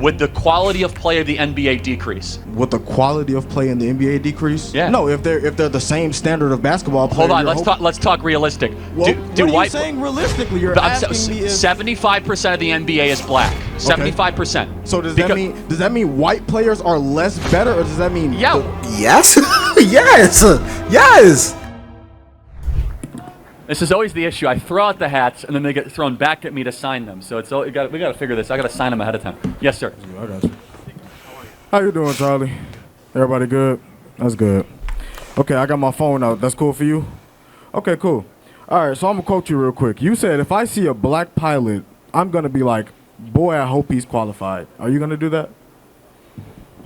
would the quality of play of the NBA decrease? Would the quality of play in the NBA decrease? Yeah. No, if they're the same standard of basketball player. Hold on, let's talk realistic. Well, what are you saying realistically? You're asking me if 75% of the NBA is black. 75%. So does that mean white players are less better, or does that mean Yes. Yes. This is always the issue. I throw out the hats, and then they get thrown back at me to sign them. So we got to figure this. I got to sign them ahead of time. Yes, sir. I got you. How you doing, Charlie? Everybody good? That's good. Okay, I got my phone out. That's cool for you? Okay, cool. All right, so I'm gonna quote you real quick. You said if I see a black pilot, I'm gonna be like, boy, I hope he's qualified. Are you gonna do that?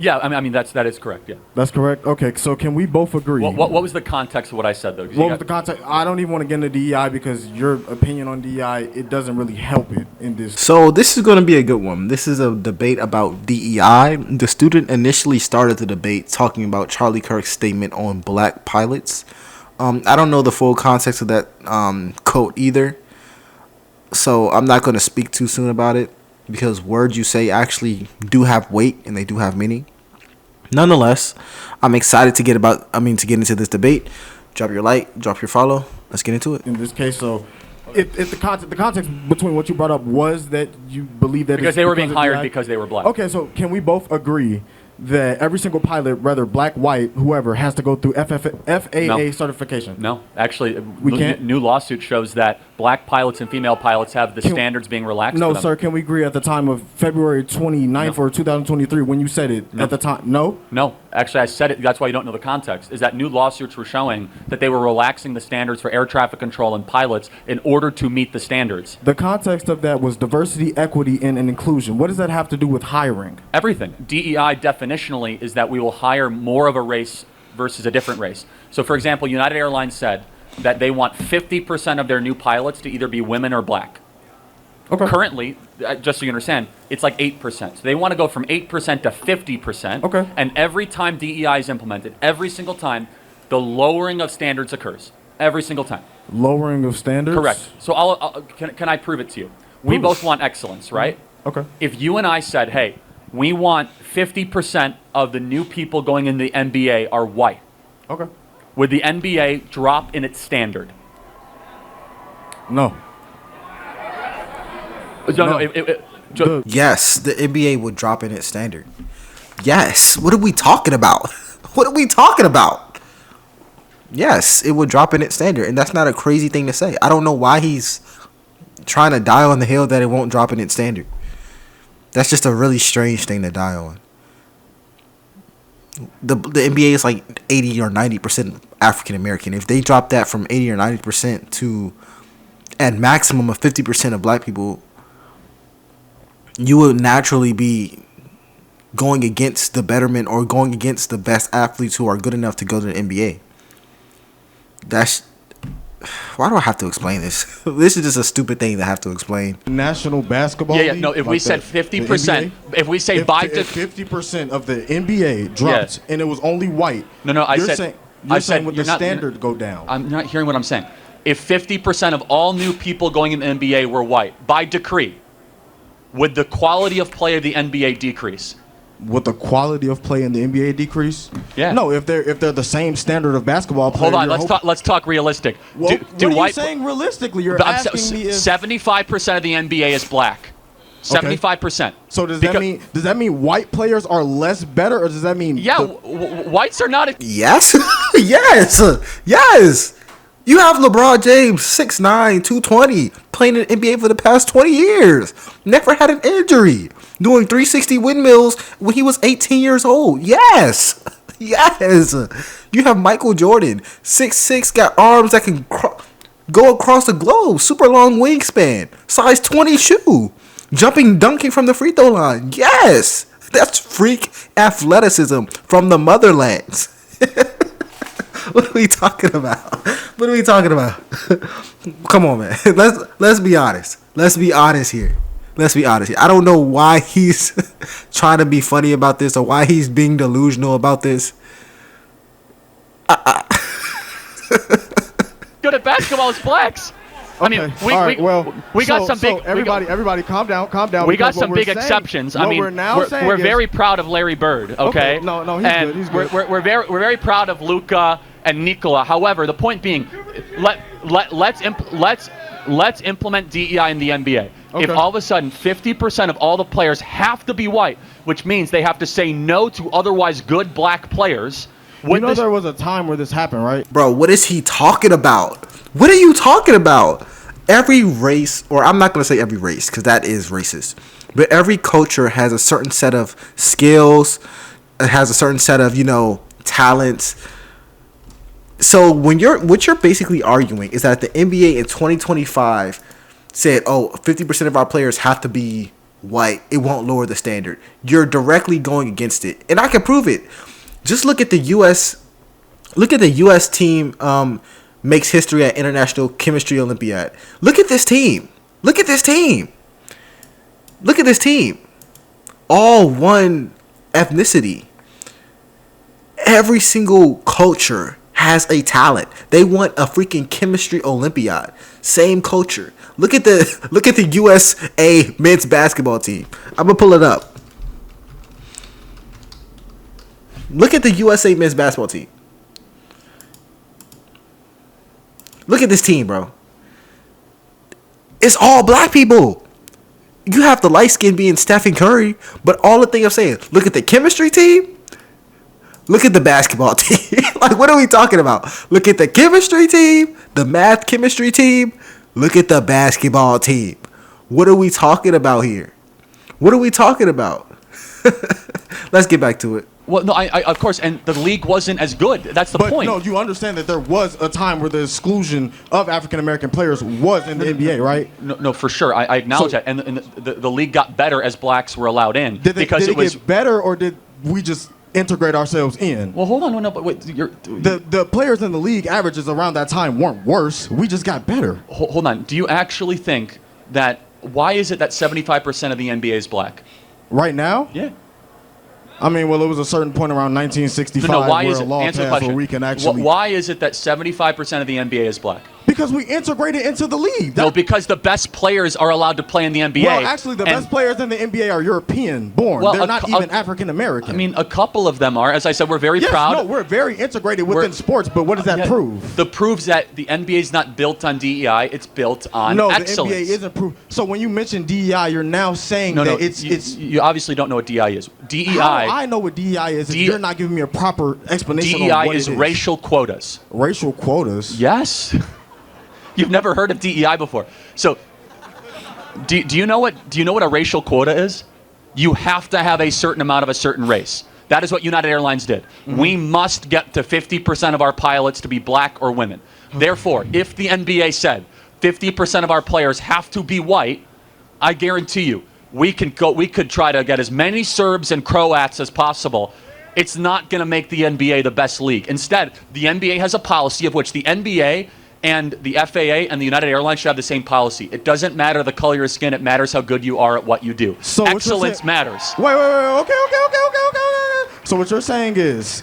Yeah, I mean that is correct. Yeah, that's correct. Okay, so can we both agree? What was the context of what I said, though? What was the context? I don't even want to get into DEI because your opinion on DEI, it doesn't really help it in this. So this is going to be a good one. This is a debate about DEI. The student initially started the debate talking about Charlie Kirk's statement on black pilots. I don't know the full context of that quote either, so I'm not going to speak too soon about it, because words you say actually do have weight and they do have meaning. Nonetheless, I'm excited to get into this debate. Drop your like, drop your follow. Let's get into it. In this case, so if the context between what you brought up was that you believe that because they were being hired because they were black. Okay, so can we both agree that every single pilot, whether black, white, whoever, has to go through FAA certification? No, actually, we can't. New lawsuit shows that black pilots and female pilots have the standards being relaxed. No, sir. Can we agree at the time of February 29th or 2023 when you said it at the time? No? No. Actually, I said it. That's why you don't know the context, is that new lawsuits were showing that they were relaxing the standards for air traffic control and pilots in order to meet the standards. The context of that was diversity, equity, and inclusion. What does that have to do with hiring? Everything. DEI definitionally is that we will hire more of a race versus a different race. So, for example, United Airlines said that they want 50% of their new pilots to either be women or black. Okay. Currently, just so you understand, it's like 8%. So they want to go from 8% to 50%. Okay. And every time DEI is implemented, every single time, the lowering of standards occurs. Every single time. Lowering of standards? Correct. So can I prove it to you? We both want excellence, right? Okay. If you and I said, hey, we want 50% of the new people going in the NBA are white. Okay. Would the NBA drop in its standard? No. No. Yes, the NBA would drop in its standard. Yes. What are we talking about? What are we talking about? Yes, it would drop in its standard, and that's not a crazy thing to say. I don't know why he's trying to die on the hill that it won't drop in its standard. That's just a really strange thing to die on. The NBA is like 80 or 90% African American. If they drop that from 80 or 90% to at maximum of 50% of black people, you would naturally be going against the betterment or going against the best athletes who are good enough to go to the NBA. Why do I have to explain this? This is just a stupid thing to have to explain. National Basketball League? No, if we said 50%, if we say by 50% of the NBA dropped and it was only white. No, I said would the standard go down? I'm not hearing what I'm saying. If 50% of all new people going in the NBA were white, by decree, would the quality of play of the NBA decrease? Would the quality of play in the NBA decrease? Yeah. No, if they're the same standard of basketball player. Hold on, let's talk realistic. Well, what are you saying realistically? You're asking me if 75% of the NBA is black. 75%. So does that mean white players are less better, or does that mean whites are not? Yes. Yes. You have LeBron James, 6'9", 220, playing in the NBA for the past 20 years. Never had an injury. Doing 360 windmills when he was 18 years old. Yes. Yes. You have Michael Jordan, 6'6", got arms that can go across the globe. Super long wingspan. Size 20 shoe. Jumping, dunking from the free throw line. Yes. That's freak athleticism from the motherlands. What are we talking about? What are we talking about? Come on, man. Let's be honest. Let's be honest here. I don't know why he's trying to be funny about this or why he's being delusional about this. Good at basketball is blacks. I mean, Okay. All right, we got some big. Everybody, calm down. We got because some what big we're saying- exceptions. I what mean, we're now saying we're is- very proud of Larry Bird. Okay. No, he's and good. He's good. We're very proud of Luka and Nikola. However, the point being, let's implement DEI in the NBA. Okay. If all of a sudden 50% of all the players have to be white, which means they have to say no to otherwise good black players. You know there was a time where this happened, right? Bro, what is he talking about? What are you talking about? Every race, or I'm not going to say every race because that is racist, but every culture has a certain set of skills, it has a certain set of, talents. So what you're basically arguing is that the NBA in 2025 said, 50% of our players have to be white. It won't lower the standard. You're directly going against it. And I can prove it. Just look at the U.S. Look at the U.S. team makes history at International Chemistry Olympiad. Look at this team. Look at this team. Look at this team. All one ethnicity. Every single culture has a talent. They want a freaking chemistry Olympiad. Same culture. Look at the USA men's basketball team. I'm gonna pull it up. Look at the USA men's basketball team. Look at this team, bro. It's all black people. You have the light skin being Stephen Curry, but all the thing I'm saying, look at the chemistry team. Look at the basketball team. Like, what are we talking about? Look at the chemistry team, the math chemistry team. Look at the basketball team. What are we talking about here? What are we talking about? Let's get back to it. Well, no, I of course, and the league wasn't as good. That's the point. No, you understand that there was a time where the exclusion of African American players was in the NBA, right? No, for sure. I acknowledge that, and the league got better as blacks were allowed in Did it get better, or did we just integrate ourselves in? Well, hold on, no, but wait, the players in the league averages around that time weren't worse. We just got better. Hold on. Do you actually think that? Why is it that 75% of the NBA is black? Right now? Yeah. I mean, well, it was a certain point around 1965 why where is a it? law Answer the passed question. where we can actually... Why is it that 75% of the NBA is black? Because we integrated into the league. No, because the best players are allowed to play in the NBA. Well, actually, the best players in the NBA are European born. Well, they're not even African American. I mean, a couple of them are. As I said, we're very proud. No, we're very integrated within sports, but what does that prove? That proves that the NBA is not built on DEI, it's built on excellence. No, the NBA isn't proof. So when you mention DEI, you're now saying that it's... You obviously don't know what DEI is. DEI... How I know what DEI is if you're not giving me a proper explanation DEI on what is it is. racial quotas. Racial quotas? Yes. You've never heard of DEI before. So, do you know what a racial quota is? You have to have a certain amount of a certain race. That is what United Airlines did. Mm-hmm. We must get to 50% of our pilots to be black or women. Okay. Therefore, if the NBA said 50% of our players have to be white, I guarantee you, we could try to get as many Serbs and Croats as possible. It's not going to make the NBA the best league. Instead, the NBA has a policy of which the NBA and the FAA and the United Airlines should have the same policy. It doesn't matter the color of your skin. It matters how good you are at what you do. So excellence matters. Wait. Okay. So what you're saying is,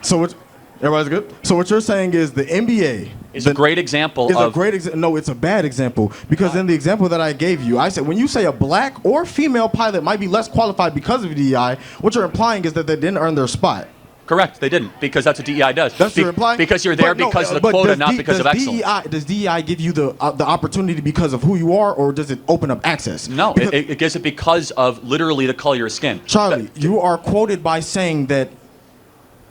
everybody's good? So what you're saying is the NBA is a great example No, it's a bad example. Because in the example that I gave you, I said when you say a black or female pilot might be less qualified because of DEI, what you're implying is that they didn't earn their spot. Correct, they didn't, because that's what DEI does. That's what you're implying? Because you're there because of the quota, not because of excellence. Does DEI give you the opportunity because of who you are, or does it open up access? No, it gives it because of literally the color of your skin. Charlie, you are quoted by saying that,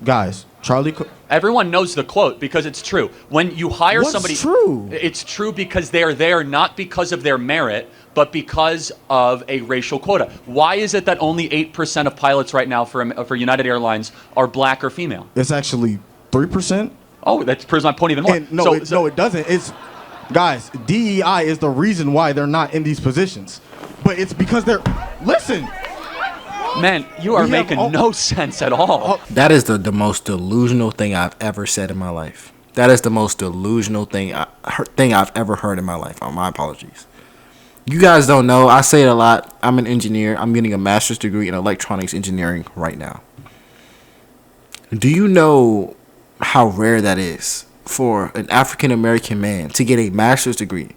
guys, Charlie... Everyone knows the quote because it's true. When you hire somebody... What's true? It's true because they're there not because of their merit, but because of a racial quota. Why is it that only 8% of pilots right now for United Airlines are black or female? It's actually 3%. Oh, that proves my point even more. And no, it doesn't. It's, guys, DEI is the reason why they're not in these positions. But it's because they're... Listen... Man, you are making no sense at all. That is the most delusional thing I've ever said in my life. That is the most delusional thing I've ever heard in my life. My apologies. You guys don't know. I say it a lot. I'm an engineer. I'm getting a master's degree in electronics engineering right now. Do you know how rare that is for an African American man to get a master's degree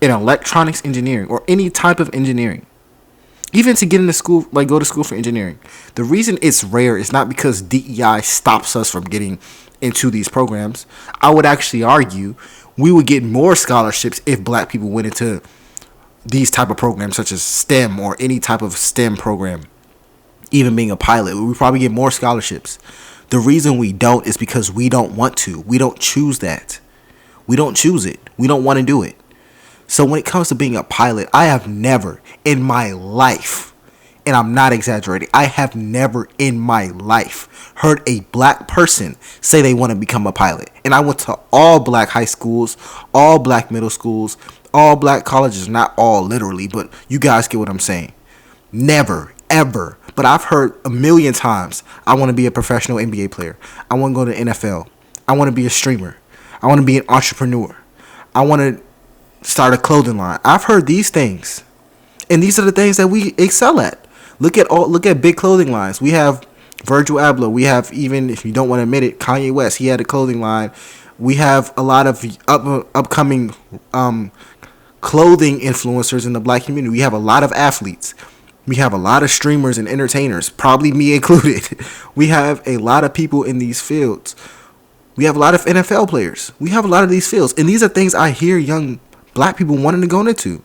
in electronics engineering or any type of engineering, even to get into school, like go to school for engineering, the reason it's rare is not because DEI stops us from getting into these programs. I would actually argue we would get more scholarships if black people went into these type of programs such as STEM or any type of STEM program. Even being a pilot, we probably get more scholarships. The reason we don't is because we don't want to. We don't choose that. We don't choose it. We don't want to do it. So when it comes to being a pilot, I have never in my life, and I'm not exaggerating, I have never in my life heard a black person say they want to become a pilot. And I went to all black high schools, all black middle schools, all black colleges. Not all literally, but you guys get what I'm saying. Never, ever. But I've heard a million times, I want to be a professional NBA player. I want to go to the NFL. I want to be a streamer. I want to be an entrepreneur. I want to start a clothing line. I've heard these things. And these are the things that we excel at. Look at big clothing lines. We have Virgil Abloh. We have, even if you don't want to admit it, Kanye West. He had a clothing line. We have a lot of upcoming clothing influencers in the black community. We have a lot of athletes. We have a lot of streamers and entertainers, probably me included. We have a lot of people in these fields. We have a lot of NFL players. We have a lot of these fields. And these are things I hear young black people wanting to go into.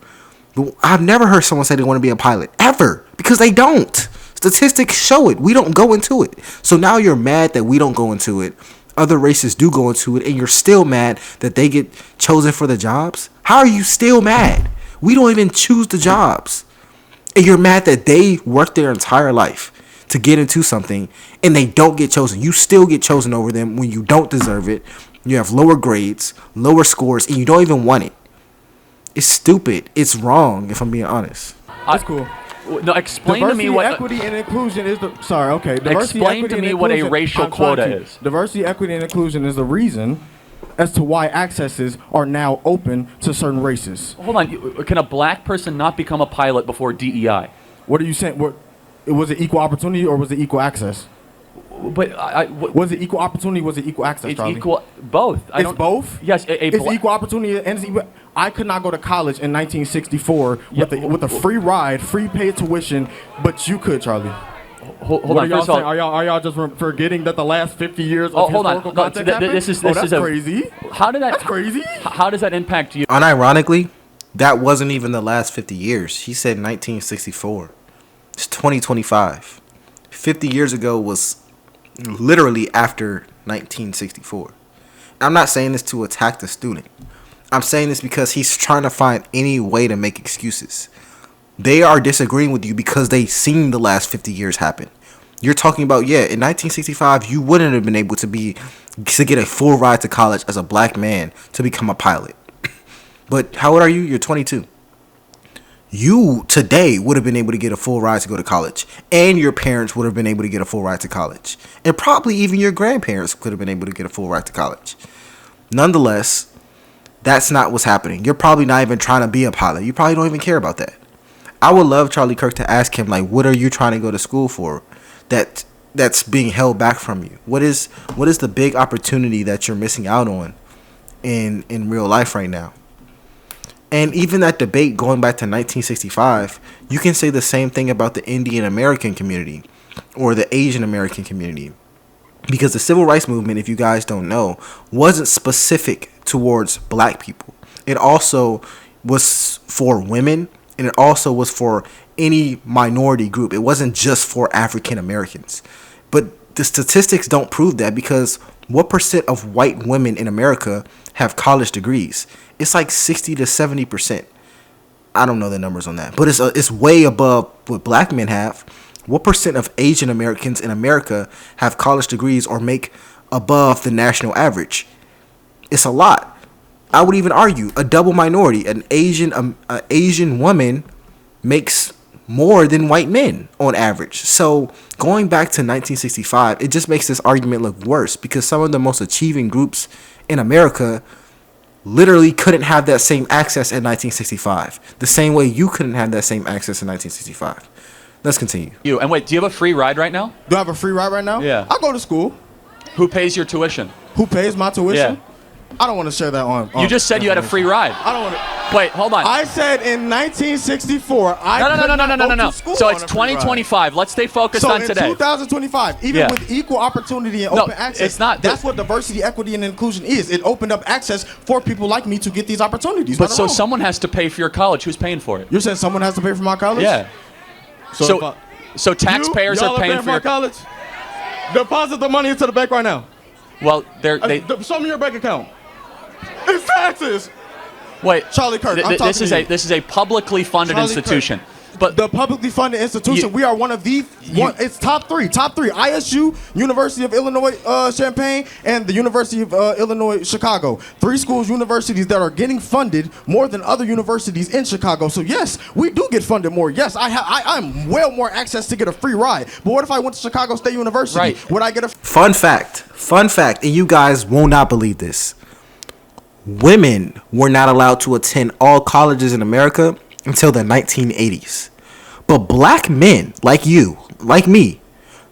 But I've never heard someone say they want to be a pilot, ever, because they don't. Statistics show it. We don't go into it. So now you're mad that we don't go into it. Other races do go into it, and you're still mad that they get chosen for the jobs? How are you still mad? We don't even choose the jobs. And you're mad that they worked their entire life to get into something and they don't get chosen. You still get chosen over them when you don't deserve it. You have lower grades, lower scores, and you don't even want it. It's stupid. It's wrong, if I'm being honest. That's cool. No, explain to me what equity and inclusion is the. Sorry, okay. Diversity, explain equity, to me and what a inclusion- racial I'm trying quota to. is. Diversity, equity, and inclusion is the reason as to why accesses are now open to certain races. Hold on. Can a black person not become a pilot before DEI? What are you saying? Was it equal opportunity or was it equal access? But Was it equal opportunity? Was it equal access? it's Charlie? equal. Both. It's both. Yes. It's equal opportunity and it's equal. I could not go to college in 1964 with a free ride, free paid tuition, but you could, Charlie. Hold What on. are y'all First of saying? all, Are y'all just forgetting that the last 50 years of hold on. historical No, context th- happened? this is that's a- crazy. how did that? That's crazy. How does that impact you? Unironically, that wasn't even the last 50 years. He said 1964. It's 2025. 50 years ago was literally after 1964. I'm not saying this to attack the student. I'm saying this because he's trying to find any way to make excuses. They are disagreeing with you because they've seen the last 50 years happen. You're talking about, in 1965, you wouldn't have been able to get a full ride to college as a black man to become a pilot. But how old are you? You're 22. You today would have been able to get a full ride to go to college, and your parents would have been able to get a full ride to college, and probably even your grandparents could have been able to get a full ride to college. Nonetheless, that's not what's happening. You're probably not even trying to be a pilot. You probably don't even care about that. I would love Charlie Kirk to ask him, like, what are you trying to go to school for that's being held back from you? What is the big opportunity that you're missing out on in real life right now? And even that debate going back to 1965, you can say the same thing about the Indian American community or the Asian American community. Because the civil rights movement, if you guys don't know, wasn't specific towards black people. It also was for women, and it also was for any minority group. It wasn't just for African Americans. But the statistics don't prove that, because what percent of white women in America have college degrees? It's like 60 to 70%. I don't know the numbers on that, but it's way above what black men have. What percent of Asian Americans in America have college degrees or make above the national average? It's a lot. I would even argue a double minority, an Asian woman makes more than white men on average. So going back to 1965, it just makes this argument look worse, because some of the most achieving groups in America literally couldn't have that same access in 1965. The same way you couldn't have that same access in 1965. Let's continue. And wait, do you have a free ride right now? Do I have a free ride right now? Yeah. I go to school. Who pays your tuition? Who pays my tuition? Yeah. I don't want to share that on. You just said you had a free ride. I don't want to. Wait, hold on. I said in 1964, No. So it's 2025. Let's stay focused on today. So in 2025, even with equal opportunity and open access, it's not. That's what diversity, equity, and inclusion is. It opened up access for people like me to get these opportunities. But so someone has to pay for your college. Who's paying for it? You're saying someone has to pay for my college? Yeah. So taxpayers are paying for your college. Deposit the money into the bank right now. Well, show me your bank account. It's taxes. Wait, Charlie Kirk. This is a publicly funded institution. But the publicly funded institution, we are one of the it's top three. ISU, University of Illinois Champaign, and the University of Illinois Chicago. 3 schools, universities that are getting funded more than other universities in Chicago. So yes, we do get funded more. Yes, I'm well more access to get a free ride. But what if I went to Chicago State University? Right. Would I get a fun fact, and you guys will not believe this. Women were not allowed to attend all colleges in America until the 1980s. But black men, like you, like me,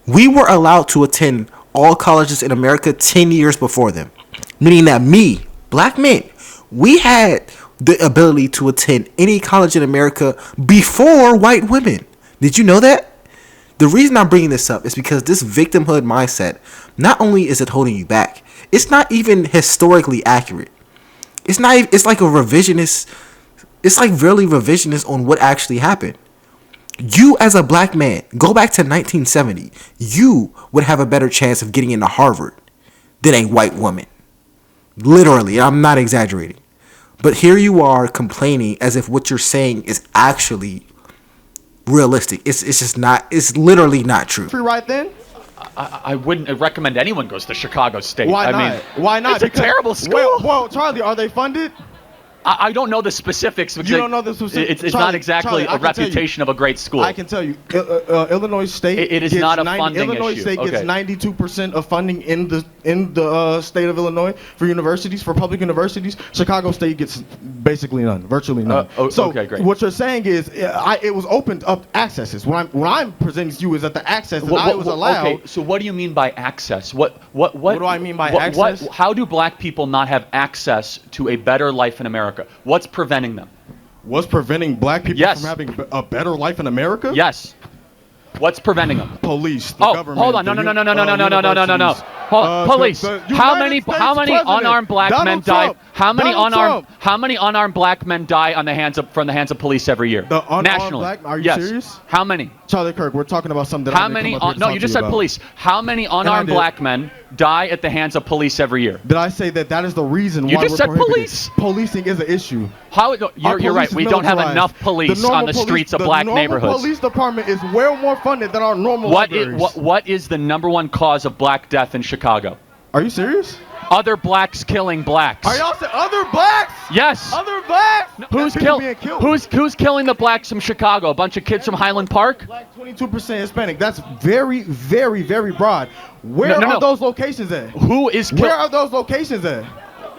we were allowed to attend all colleges in America 10 years before them. Meaning that black men, we had the ability to attend any college in America before white women. Did you know that? The reason I'm bringing this up is because this victimhood mindset, not only is it holding you back, it's not even historically accurate. It's like a revisionist. It's like really revisionist on what actually happened. You as a black man, go back to 1970, you would have a better chance of getting into Harvard than a white woman. Literally, I'm not exaggerating. But here you are complaining as if what you're saying is actually realistic. It's just not, it's literally not true. free ride then? I wouldn't recommend anyone goes to Chicago State. Why not? Why not? It's a terrible school. Well, Charlie, are they funded? I don't know the specifics. Because you don't know the specifics. It's not exactly a reputation of a great school. I can tell you, Illinois State. It is not a funding Illinois issue. State gets 92% of funding in the state of Illinois for universities, for public universities. Chicago State gets basically none, virtually none. Okay, great. What you're saying is, it was opened up accesses. What I'm presenting to you is that the access that I was allowed. Okay, so what do you mean by access? What do I mean by access? How do black people not have access to a better life in America? What's preventing them? What's preventing black people from having a better life in America? Yes. What's preventing them? Police, the government. Hold on. No. Police. How many unarmed black men die? How many unarmed black men die from the hands of police every year? The unarmed nationally. Black? Are you serious? How many? Charlie Kirk, we're talking about something that No, you just said police. How many unarmed black men die at the hands of police every year? Did I say that is the reason you why just we're said prohibited? Police. Policing is an issue. You're right. We don't have enough police on the streets of black neighborhoods. The police department is well more funded than our normal libraries. What is the number one cause of black death in Chicago? Are you serious? Other blacks killing blacks. Are y'all saying other blacks? Yes. Other blacks? Who's killing the blacks from Chicago? A bunch of kids from Highland Park? Black, 22% Hispanic. That's very, very, very broad. Where are those locations at? Where are those locations at?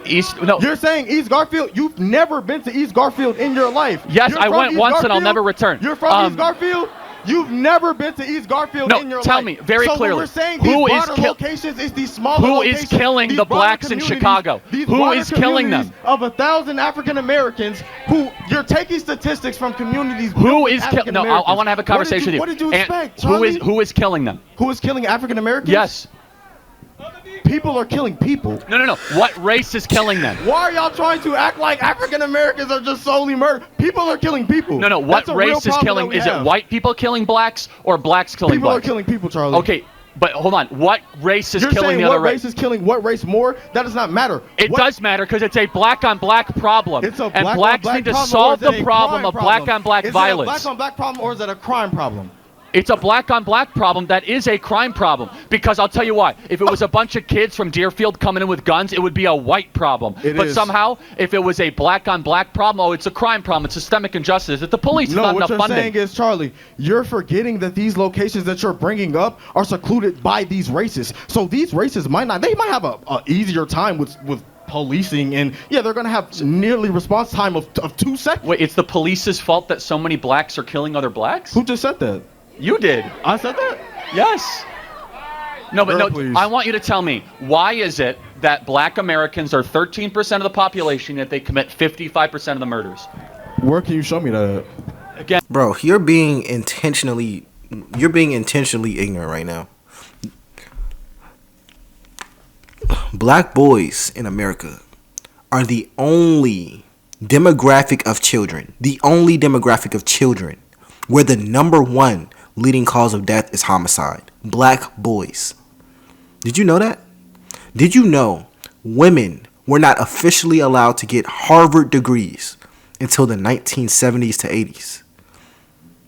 You're saying East Garfield? You've never been to East Garfield in your life. Yes, I went once and I'll never return. You're from East Garfield? You've never been to East Garfield in your life. Tell me very clearly. So we're saying these broader locations is these smaller locations. Who is killing the blacks in Chicago? Who is killing them? Of 1,000 African Americans who you're taking statistics from communities. Who is killing? No, I want to have a conversation with you. What did you expect, Charlie? Who is killing them? Who is killing African Americans? Yes. People are killing people. No. What race is killing them? Why are y'all trying to act like African Americans are just solely murdered? People are killing people. No. What race is killing? Is it white people killing blacks or blacks killing blacks? People are killing people, Charlie. Okay, but hold on. What race is killing the other race? What race is killing what race more? That does not matter. It does matter because it's a black-on-black problem. It's a and blacks need to solve the problem of black-on-black violence. Is it a black-on-black problem or is it a crime problem? It's a black-on-black problem that is a crime problem. Because I'll tell you why. If it was a bunch of kids from Deerfield coming in with guns, it would be a white problem. But somehow, if it was a black-on-black problem, it's a crime problem. It's systemic injustice. It's the police. No, not what enough you're funding. saying is, Charlie, you're forgetting that these locations that you're bringing up are secluded by these races. So these races might have a easier time with policing, and they're going to have nearly response time of 2 seconds. Wait, it's the police's fault that so many blacks are killing other blacks? Who just said that? You did. I said that? Yes. No, but Girl, no, please. I want you to tell me, why is it that black Americans are 13% of the population, yet they commit 55% of the murders? Where can you show me that? Again, Bro, you're being intentionally ignorant right now. Black boys in America are the only demographic of children, where the number one leading cause of death is homicide. Black boys. Did you know that? Did you know women were not officially allowed to get Harvard degrees until the 1970s to 80s?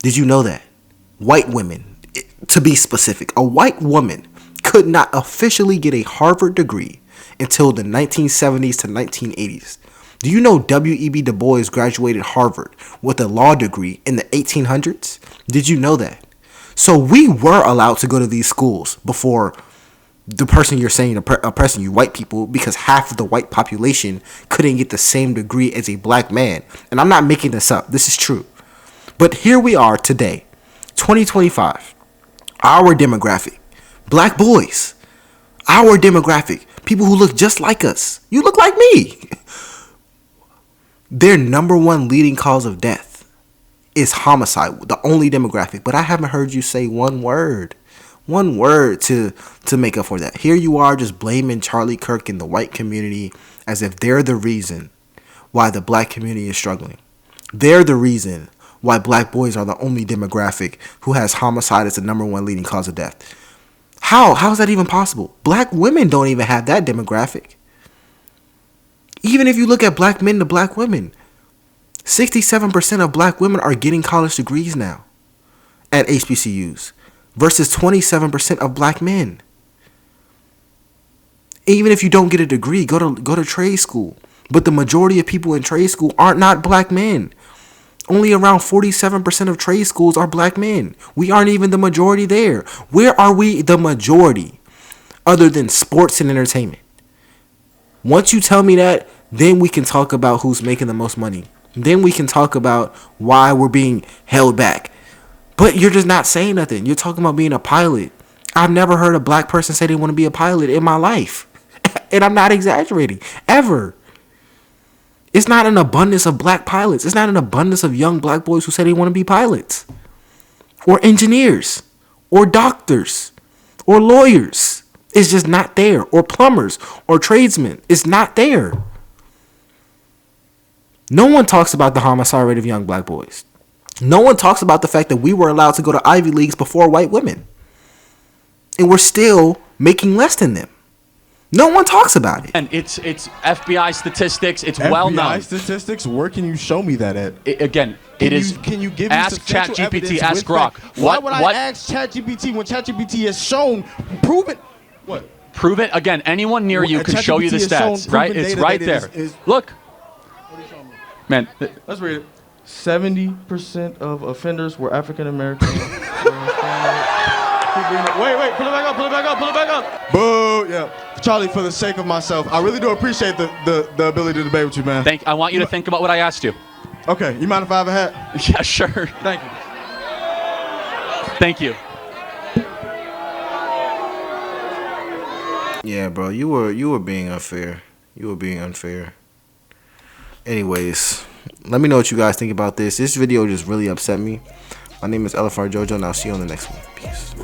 Did you know that? White women, to be specific, a white woman could not officially get a Harvard degree until the 1970s to 1980s. Do you know W.E.B. Du Bois graduated Harvard with a law degree in the 1800s? Did you know that? So we were allowed to go to these schools before the person you're saying oppressing you, white people, because half of the white population couldn't get the same degree as a black man. And I'm not making this up. This is true. But here we are today, 2025. Our demographic, black boys, our demographic, people who look just like us. You look like me. Their number one leading cause of death is homicide, the only demographic. But I haven't heard you say one word to make up for that. Here you are just blaming Charlie Kirk and the white community as if they're the reason why the black community is struggling. They're the reason why black boys are the only demographic who has homicide as the number one leading cause of death. How is that even possible? Black women don't even have that demographic. Even if you look at black men to black women, 67% of black women are getting college degrees now at HBCUs versus 27% of black men. Even if you don't get a degree, go to trade school. But the majority of people in trade school are not black men. Only around 47% of trade schools are black men. We aren't even the majority there. Where are we the majority other than sports and entertainment? Once you tell me that, then we can talk about who's making the most money. Then we can talk about why we're being held back. But you're just not saying nothing. You're talking about being a pilot. I've never heard a black person say they want to be a pilot in my life. And I'm not exaggerating. Ever. It's not an abundance of black pilots. It's not an abundance of young black boys who say they want to be pilots. Or engineers. Or doctors. Or lawyers. It's just not there. Or plumbers. Or tradesmen. It's not there. No one talks about the homicide rate of young black boys. No one talks about the fact that we were allowed to go to Ivy Leagues before white women. And we're still making less than them. No one talks about it. And it's FBI statistics. It's well known. FBI statistics? Where can you show me that at? Can you give me ask substantial ChatGPT, evidence ask with Grok. fact? Why would I ask ChatGPT when ChatGPT has shown, proven, what? Prove it. Again, anyone near you can show you the stats, right? It's right there. Look. Man. Let's read it. 70% of offenders were African American. Wait, pull it back up. Boo, yeah. Charlie, for the sake of myself, I really do appreciate the ability to debate with you, man. I want you to think about what I asked you. Okay, you mind if I have a hat? Yeah, sure. Thank you. Thank you. Yeah, bro, you were being unfair. Anyways, let me know what you guys think about this. This video just really upset me. My name is LFR Jojo, and I'll see you on the next one. Peace.